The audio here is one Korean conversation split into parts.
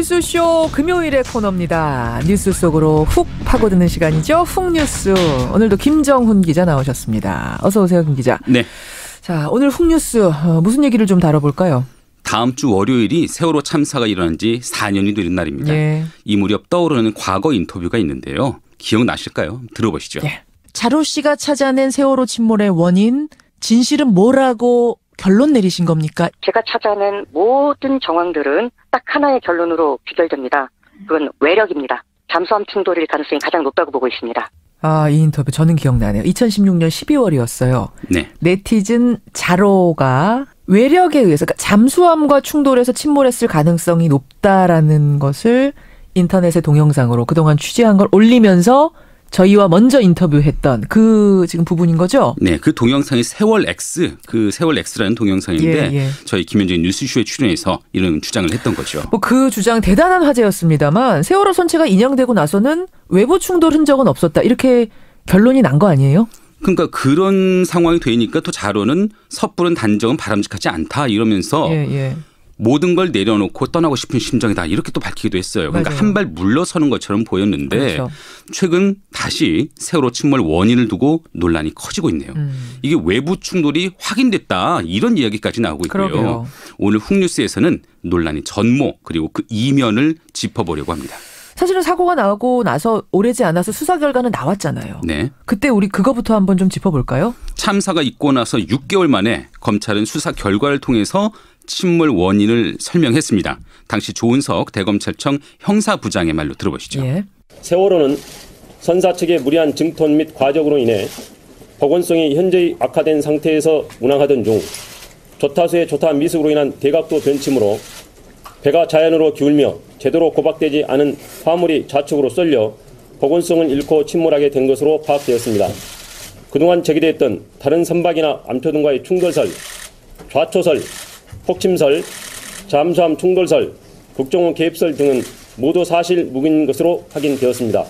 뉴스쇼 금요일의 코너입니다. 뉴스 속으로 훅 파고드는 시간이죠. 훅 뉴스. 오늘도 김정훈 기자 나오셨습니다. 어서 오세요, 김 기자. 네. 자, 오늘 훅 뉴스 무슨 얘기를 좀 다뤄볼까요? 다음 주 월요일이 세월호 참사가 일어난 지 4년이 되는 날입니다. 예. 이 무렵 떠오르는 과거 인터뷰가 있는데요. 기억나실까요? 들어보시죠. 예. 자로 씨가 찾아낸 세월호 침몰의 원인, 진실은 뭐라고 결론 내리신 겁니까? 제가 찾아낸 모든 정황들은 딱 하나의 결론으로 귀결됩니다. 그건 외력입니다. 잠수함 충돌일 가능성이 가장 높다고 보고 있습니다. 아, 이 인터뷰 저는 기억나네요. 2016년 12월이었어요. 네. 네티즌 자로가 외력에 의해서, 그러니까 잠수함과 충돌해서 침몰했을 가능성이 높다라는 것을 인터넷에 동영상으로 그동안 취재한 걸 올리면서 저희와 먼저 인터뷰했던 그 지금 부분인 거죠? 네, 그 동영상이 세월 X라는 동영상인데 예. 저희 김현정의 뉴스쇼에 출연해서 이런 주장을 했던 거죠. 뭐 그 주장 대단한 화제였습니다만 세월호 선체가 인양되고 나서는 외부 충돌 흔적은 없었다. 이렇게 결론이 난 거 아니에요? 그러니까 그런 상황이 되니까 또 자로는 섣부른 단정은 바람직하지 않다 이러면서 예. 모든 걸 내려놓고 떠나고 싶은 심정이다 이렇게 또 밝히기도 했어요. 그러니까 한 발 물러서는 것처럼 보였는데 그렇죠. 최근 다시 세월호 침몰 원인을 두고 논란이 커지고 있네요. 이게 외부 충돌이 확인됐다 이런 이야기까지 나오고 있고요. 그러게요. 오늘 훅뉴스에서는 논란의 전모 그리고 그 이면을 짚어보려고 합니다. 사실은 사고가 나고 나서 오래지 않아서 수사 결과는 나왔잖아요. 네. 그때 우리 그거부터 한번 좀 짚어볼까요? 참사가 있고 나서 6개월 만에 검찰은 수사 결과를 통해서 침몰 원인을 설명했습니다. 당시 조은석 대검찰청 형사부장의 말로 들어보시죠. 예. 세월호는 선사 측의 무리한 증톤 및 과적으로 인해 복원성이 현저히 악화된 상태에서 운항하던 중 조타수의 조타 미숙으로 인한 대각도 변침으로 배가 자연으로 기울며 제대로 고박되지 않은 화물이 좌측으로 쏠려 복원성을 잃고 침몰하게 된 것으로 파악되었습니다. 그동안 제기됐던 다른 선박이나 암초 등과의 충돌설, 좌초설, 폭침설, 잠수함 충돌설, 국정원 개입설 등은 모두 사실 무근인 것으로 확인되었습니다.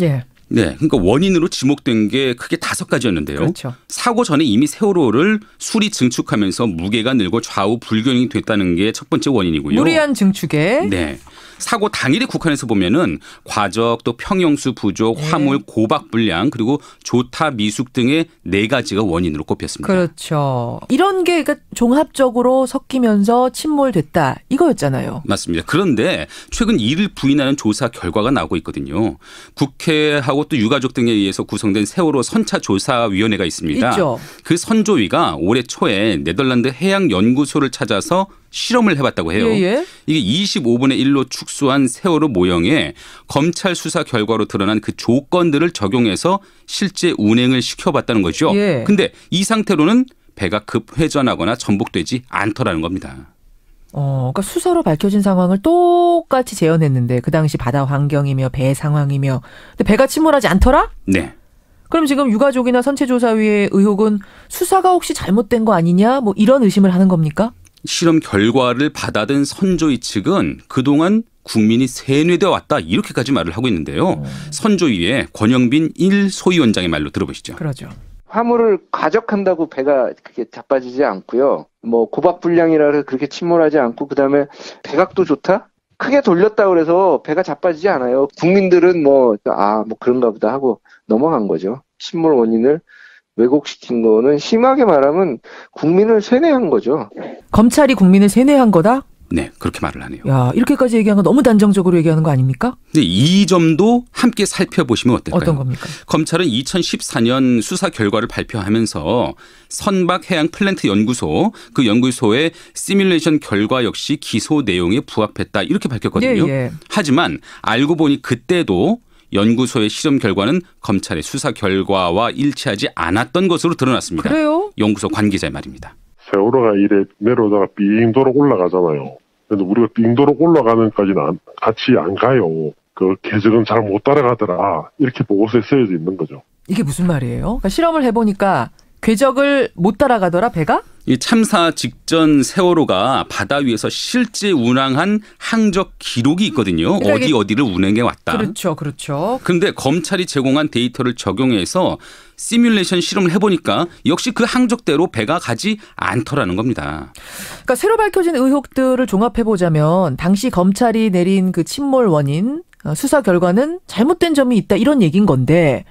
예. 네, 그러니까 원인으로 지목된 게 크게 5가지였는데요. 그렇죠. 사고 전에 이미 세월호를 수리 증축하면서 무게가 늘고 좌우 불균형이 됐다는 게 첫 번째 원인이고요. 무리한 증축에. 네. 사고 당일에 국한에서 보면은 과적 또 평형수 부족, 화물 고박 불량 그리고 조타 미숙 등의 4가지가 원인으로 꼽혔습니다. 그렇죠. 이런 게 그러니까 종합적으로 섞이면서 침몰됐다 이거였잖아요. 맞습니다. 그런데 최근 이를 부인하는 조사 결과가 나오고 있거든요. 국회하고 또 유가족 등에 의해서 구성된 세월호 선차조사위원회가 있습니다. 있죠. 그 선조위가 올해 초에 네덜란드 해양연구소를 찾아서 실험을 해봤다고 해요. 예. 이게 25분의 1로 축소한 세월호 모형에 검찰 수사 결과로 드러난 그 조건들을 적용해서 실제 운행을 시켜봤다는 거죠. 그런데 이 상태로는 배가 급회전하거나 전복되지 않더라는 겁니다. 그러니까 수서로 밝혀진 상황을 똑같이 재현했는데 그 당시 바다 환경이며 배 상황이며 근데 배가 침몰하지 않더라? 네. 그럼 지금 유가족이나 선체조사위의 의혹은 수사가 혹시 잘못된 거 아니냐? 뭐 이런 의심을 하는 겁니까? 실험 결과를 받아든 선조위 측은 그동안 국민이 세뇌되어 왔다 이렇게까지 말을 하고 있는데요. 선조위의 권영빈 1소위원장의 말로 들어보시죠. 그러죠. 화물을 과적한다고 배가 그렇게 자빠지지 않고요. 뭐 고박 불량이라 해서 그렇게 침몰하지 않고 그다음에 배각도 좋다? 크게 돌렸다 그래서 배가 자빠지지 않아요. 국민들은 뭐 그런가 보다 하고 넘어간 거죠. 침몰 원인을 왜곡시킨 거는 심하게 말하면 국민을 세뇌한 거죠. 검찰이 국민을 세뇌한 거다? 네, 그렇게 말을 하네요. 야, 이렇게까지 얘기한 거 너무 단정적으로 얘기하는 거 아닙니까? 근데 이 점도 함께 살펴보시면 어떨까요? 어떤 겁니까? 검찰은 2014년 수사 결과를 발표하면서 선박해양 플랜트 연구소 그 연구소의 시뮬레이션 결과 역시 기소 내용에 부합했다 이렇게 밝혔거든요. 하지만 알고 보니 그때도 연구소의 실험 결과는 검찰의 수사 결과와 일치하지 않았던 것으로 드러났습니다. 그래요? 연구소 관계자의 말입니다. 세월호가 이래 내려오다가 빙도록 올라가잖아요. 근데 우리가 빙도록 올라가는 까지는 같이 안 가요. 그 궤적은 잘 못 따라가더라. 이렇게 보고서에 쓰여져 있는 거죠. 이게 무슨 말이에요? 그러니까 실험을 해보니까 궤적을 못 따라가더라 배가? 이 참사 직전 세월호가 바다 위에서 실제 운항한 항적 기록이 있거든요. 그러니까 어디를 운행해 왔다. 그렇죠. 그렇죠. 그런데 검찰이 제공한 데이터를 적용해서 시뮬레이션 실험을 해보니까 역시 그 항적대로 배가 가지 않더라는 겁니다. 그러니까 새로 밝혀진 의혹들을 종합해보자면 당시 검찰이 내린 그 침몰 원인 수사 결과는 잘못된 점이 있다 이런 얘기인 건데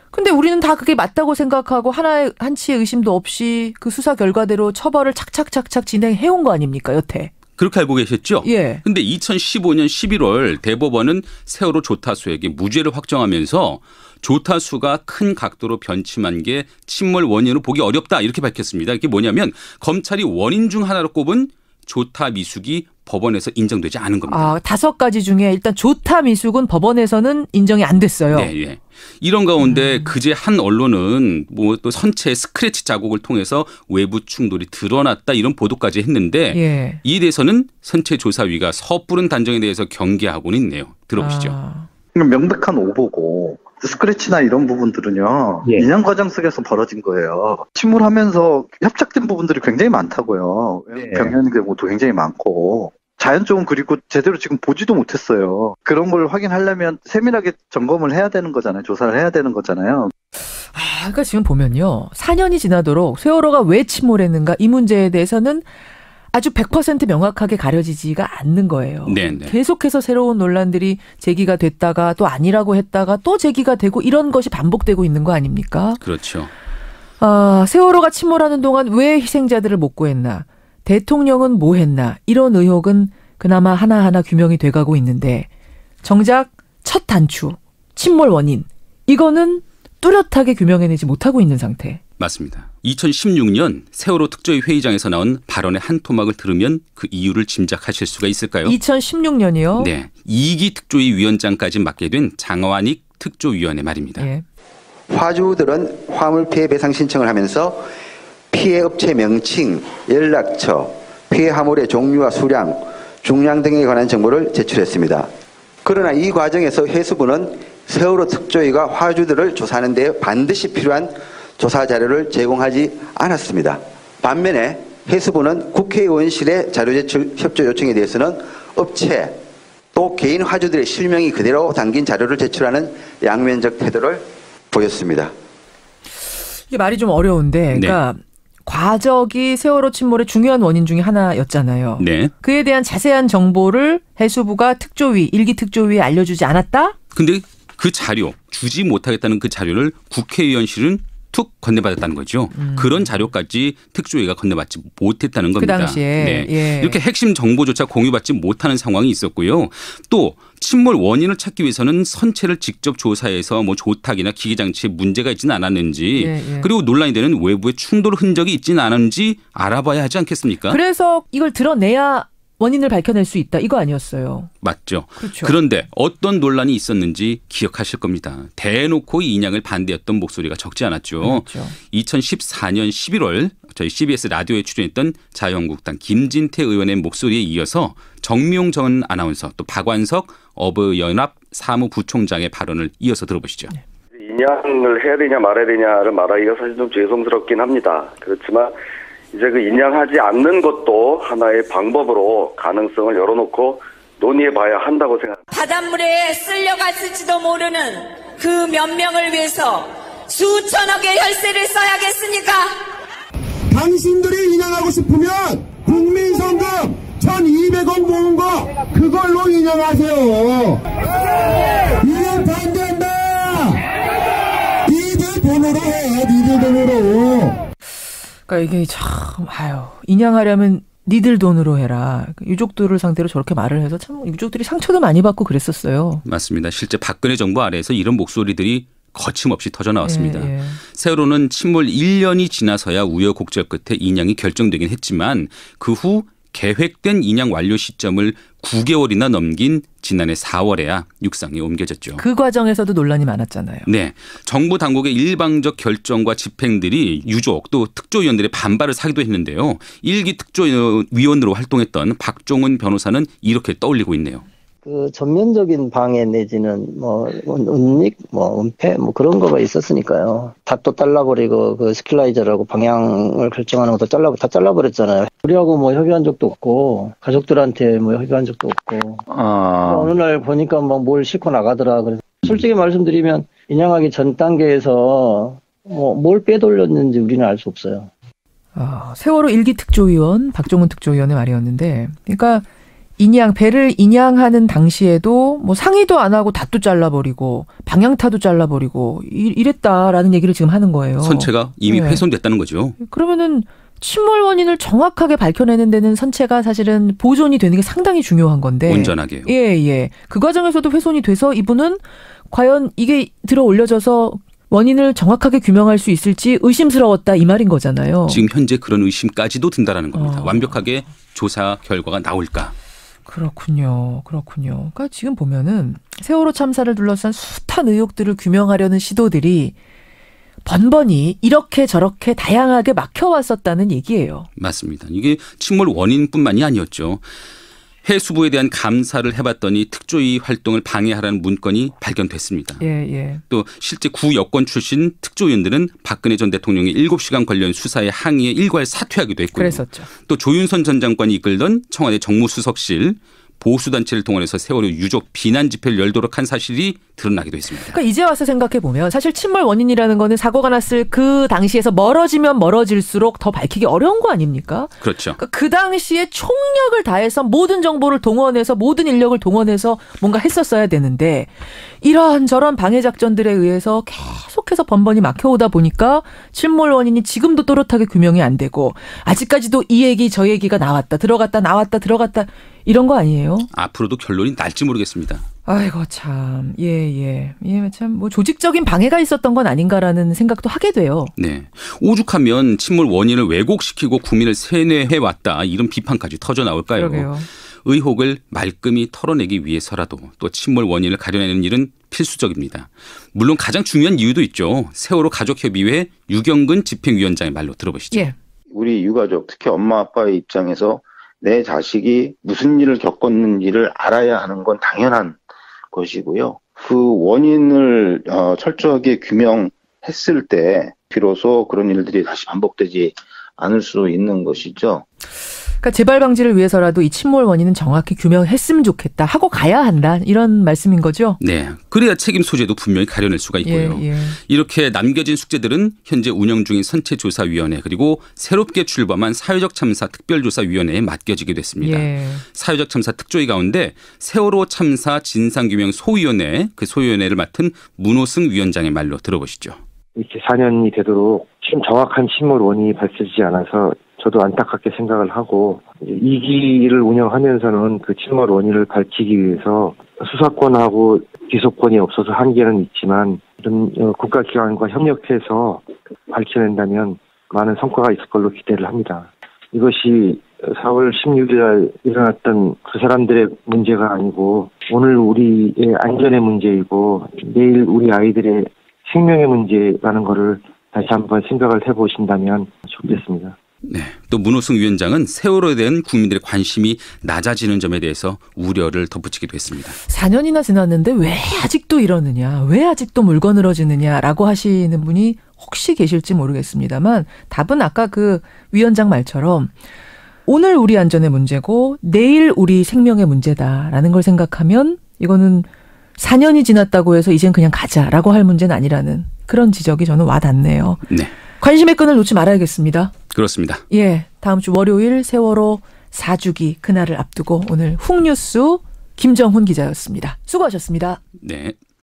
근데 우리는 다 그게 맞다고 생각하고 한치의 의심도 없이 그 수사 결과대로 처벌을 착착착착 진행해온 거 아닙니까 여태. 그렇게 알고 계셨죠? 예. 근데 2015년 11월 대법원은 세월호 조타수에게 무죄를 확정하면서 조타수가 큰 각도로 변침한 게 침몰 원인으로 보기 어렵다 이렇게 밝혔습니다. 이게 뭐냐면 검찰이 원인 중 하나로 꼽은 조타 미숙이 법원에서 인정되지 않은 겁니다. 5가지 중에 일단 조타 미숙은 법원에서는 인정이 안 됐어요. 네, 예. 이런 가운데 그제 한 언론은 뭐 또 선체 스크래치 자국을 통해서 외부 충돌이 드러났다 이런 보도까지 했는데 예. 이에 대해서는 선체조사위가 섣부른 단정에 대해서 경계하고는 있네요. 들어보시죠. 명백한 오보고 스크래치나 이런 부분들은요. 예. 인양 과정 속에서 벌어진 거예요. 침몰하면서 협착된 부분들이 굉장히 많다고요. 네. 병현 경우도 굉장히 많고 자연적은 그리고 제대로 지금 보지도 못했어요. 그런 걸 확인하려면 세밀하게 점검을 해야 되는 거잖아요. 조사를 해야 되는 거잖아요. 그러니까 지금 보면요. 4년이 지나도록 세월호가 왜 침몰했는가 이 문제에 대해서는 아주 100% 명확하게 가려지지가 않는 거예요. 네네. 계속해서 새로운 논란들이 제기가 됐다가 또 아니라고 했다가 또 제기가 되고 이런 것이 반복되고 있는 거 아닙니까? 그렇죠. 세월호가 침몰하는 동안 왜 희생자들을 못 구했나? 대통령은 뭐 했나? 이런 의혹은 그나마 하나하나 규명이 돼가고 있는데 정작 첫 단추, 침몰 원인 이거는 뚜렷하게 규명해내지 못하고 있는 상태. 맞습니다. 2016년 세월호 특조위 회의장에서 나온 발언의 한 토막을 들으면 그 이유를 짐작하실 수가 있을까요? 2016년이요? 네. 2기 특조위 위원장까지 맡게 된 장완익 특조위원의 말입니다. 예. 화주들은 화물 피해 배상 신청을 하면서 피해 업체 명칭, 연락처, 피해 화물의 종류와 수량, 중량 등에 관한 정보를 제출했습니다. 그러나 이 과정에서 해수부는 세월호 특조위가 화주들을 조사하는 데 반드시 필요한 조사 자료를 제공하지 않았습니다. 반면에 해수부는 국회의원실의 자료 제출 협조 요청에 대해서는 업체 또 개인 화주들의 실명이 그대로 담긴 자료를 제출하는 양면적 태도를 보였습니다. 이게 말이 좀 어려운데 그러니까 과적이 세월호 침몰의 중요한 원인 중에 하나였잖아요. 네. 그에 대한 자세한 정보를 해수부가 특조위, 1기 특조위에 알려주지 않았다? 근데 그 자료, 주지 못하겠다는 그 자료를 국회의원실은 툭 건네받았다는 거죠. 그런 자료까지 특조위가 건네받지 못했다는 겁니다. 그 당시에. 네. 예. 이렇게 핵심 정보조차 공유받지 못하는 상황이 있었고요. 또 침몰 원인을 찾기 위해서는 선체를 직접 조사해서 뭐 조탁이나 기계장치에 문제가 있지는 않았는지 그리고 논란이 되는 외부의 충돌 흔적이 있지는 않은지 알아봐야 하지 않겠습니까? 그래서 이걸 드러내야 원인을 밝혀낼 수 있다. 이거 아니었어요. 맞죠. 그렇죠. 그런데 어떤 논란이 있었는지 기억하실 겁니다. 대놓고 이 인양을 반대했던 목소리가 적지 않았죠. 그렇죠. 2014년 11월 저희 CBS 라디오에 출연했던 자유한국당 김진태 의원의 목소리에 이어서 정미용 전 아나운서 또 박완석 어버이연합 사무부총장의 발언을 이어서 들어보시죠. 인양을 해야 되냐 말아야 되냐를 말하기가 사실 좀 죄송스럽긴 합니다. 그렇지만 이제 그 인양하지 않는 것도 하나의 방법으로 가능성을 열어놓고 논의해봐야 한다고 생각합니다. 바닷물에 쓸려갔을지도 모르는 그 몇 명을 위해서 수천억의 혈세를 써야겠습니까? 당신들이 인양하고 싶으면 국민성금 1,200억 모은 거 그걸로 인양하세요. 인양 반대한다. 니들 돈으로 해. 니들 돈으로. 그러니까 이게 참 인양하려면 니들 돈으로 해라. 유족들을 상대로 저렇게 말을 해서 참 유족들이 상처도 많이 받고 그랬었어요. 맞습니다. 실제 박근혜 정부 아래에서 이런 목소리들이 거침없이 터져 나왔습니다. 예. 세월호는 침몰 1년이 지나서야 우여곡절 끝에 인양이 결정되긴 했지만 그 후 계획된 인양 완료 시점을 9개월이나 넘긴 지난해 4월에야 육상에 옮겨졌죠. 그 과정에서도 논란이 많았잖아요. 네. 정부 당국의 일방적 결정과 집행들이 유족 또 특조위원들의 반발을 사기도 했는데요. 1기 특조위원으로 활동했던 박종훈 변호사는 이렇게 떠올리고 있네요. 그 전면적인 방해 내지는 뭐 은닉, 뭐 은폐, 뭐 그런 거가 있었으니까요. 다 또 잘라버리고 그 스킬라이저라고 방향을 결정하는 것도 다 잘라버렸잖아요. 우리하고 뭐 협의한 적도 없고 가족들한테 뭐 협의한 적도 없고. 어느 날 보니까 막 뭘 싣고 나가더라. 그래서 솔직히 말씀드리면 인양하기 전 단계에서 뭐 뭘 빼돌렸는지 우리는 알 수 없어요. 세월호 1기 특조위원 박종훈 특조위원의 말이었는데, 그러니까 배를 인양하는 당시에도 뭐 상의도 안 하고 닷도 잘라버리고 방향타도 잘라버리고 이랬다라는 얘기를 지금 하는 거예요. 선체가 이미 훼손됐다는 거죠. 그러면은 침몰 원인을 정확하게 밝혀내는 데는 선체가 사실은 보존이 되는 게 상당히 중요한 건데. 온전하게요. 예. 그 과정에서도 훼손이 돼서 이분은 과연 이게 들어 올려져서 원인을 정확하게 규명할 수 있을지 의심스러웠다 이 말인 거잖아요. 지금 현재 그런 의심까지도 든다라는 겁니다. 완벽하게 조사 결과가 나올까. 그렇군요. 그러니까 지금 보면은 세월호 참사를 둘러싼 숱한 의혹들을 규명하려는 시도들이 번번이 이렇게 저렇게 다양하게 막혀왔었다는 얘기예요. 맞습니다. 이게 침몰 원인뿐만이 아니었죠. 해수부에 대한 감사를 해봤더니 특조위 활동을 방해하라는 문건이 발견됐습니다. 예. 또 실제 구 여권 출신 특조위원들은 박근혜 전 대통령의 7시간 관련 수사에 항의에 일괄 사퇴하기도 했고요. 그랬었죠. 또 조윤선 전 장관이 이끌던 청와대 정무수석실 보수단체를 동원해서 세월호 유족 비난 집회를 열도록 한 사실이 드러나기도 했습니다. 그러니까 이제 와서 생각해보면 사실 침몰 원인이라는 거는 사고가 났을 그 당시에서 멀어지면 멀어질수록 더 밝히기 어려운 거 아닙니까? 그렇죠. 그러니까 그 당시에 총력을 다해서 모든 정보를 동원해서 모든 인력을 동원해서 뭔가 했었어야 되는데 이런저런 방해 작전들에 의해서 계속해서 번번이 막혀오다 보니까 침몰 원인이 지금도 또렷하게 규명이 안 되고 아직까지도 이 얘기 저 얘기가 나왔다 들어갔다 나왔다 들어갔다 이런 거 아니에요? 앞으로도 결론이 날지 모르겠습니다. 아이고 참, 예, 참 뭐 조직적인 방해가 있었던 건 아닌가라는 생각도 하게 돼요. 네, 오죽하면 침몰 원인을 왜곡시키고 국민을 세뇌해 왔다 이런 비판까지 터져 나올까요? 그러게요. 의혹을 말끔히 털어내기 위해서라도 또 침몰 원인을 가려내는 일은 필수적입니다. 물론 가장 중요한 이유도 있죠. 세월호 가족협의회 유경근 집행위원장의 말로 들어보시죠. 예. 우리 유가족, 특히 엄마 아빠의 입장에서 내 자식이 무슨 일을 겪었는지를 알아야 하는 건 당연한 것이고요. 그 원인을 철저하게 규명했을 때 비로소 그런 일들이 다시 반복되지 않을 수 있는 것이죠. 그러니까 재발 방지를 위해서라도 이 침몰 원인은 정확히 규명했으면 좋겠다 하고 가야 한다 이런 말씀인 거죠? 네. 그래야 책임 소재도 분명히 가려낼 수가 있고요. 예. 이렇게 남겨진 숙제들은 현재 운영 중인 선체조사위원회 그리고 새롭게 출범한 사회적 참사 특별조사위원회에 맡겨지게 됐습니다. 예. 사회적 참사 특조위 가운데 세월호 참사 진상규명 소위원회 그 소위원회를 맡은 문호승 위원장의 말로 들어보시죠. 이렇게 4년이 되도록 정확한 침몰 원인이 밝혀지지 않아서 저도 안타깝게 생각을 하고 2기를 운영하면서는 그 침몰 원인을 밝히기 위해서 수사권하고 기소권이 없어서 한계는 있지만 이런 국가기관과 협력해서 밝혀낸다면 많은 성과가 있을 걸로 기대를 합니다. 이것이 4월 16일 일어났던 그 사람들의 문제가 아니고 오늘 우리의 안전의 문제이고 내일 우리 아이들의 생명의 문제라는 거를 다시 한번 생각을 해보신다면 좋겠습니다. 네. 또 문호승 위원장은 세월호에 대한 국민들의 관심이 낮아지는 점에 대해서 우려를 덧붙이기도 했습니다. 4년이나 지났는데 왜 아직도 이러느냐, 왜 아직도 물건 늘어지느냐라고 하시는 분이 혹시 계실지 모르겠습니다만 답은 아까 그 위원장 말처럼 오늘 우리 안전의 문제고 내일 우리 생명의 문제다라는 걸 생각하면 이거는 4년이 지났다고 해서 이젠 그냥 가자라고 할 문제는 아니라는 그런 지적이 저는 와닿네요. 네. 관심의 끈을 놓지 말아야겠습니다. 그렇습니다. 예, 다음 주 월요일 세월호 4주기 그날을 앞두고 오늘 훅뉴스 김정훈 기자였습니다. 수고하셨습니다. 네.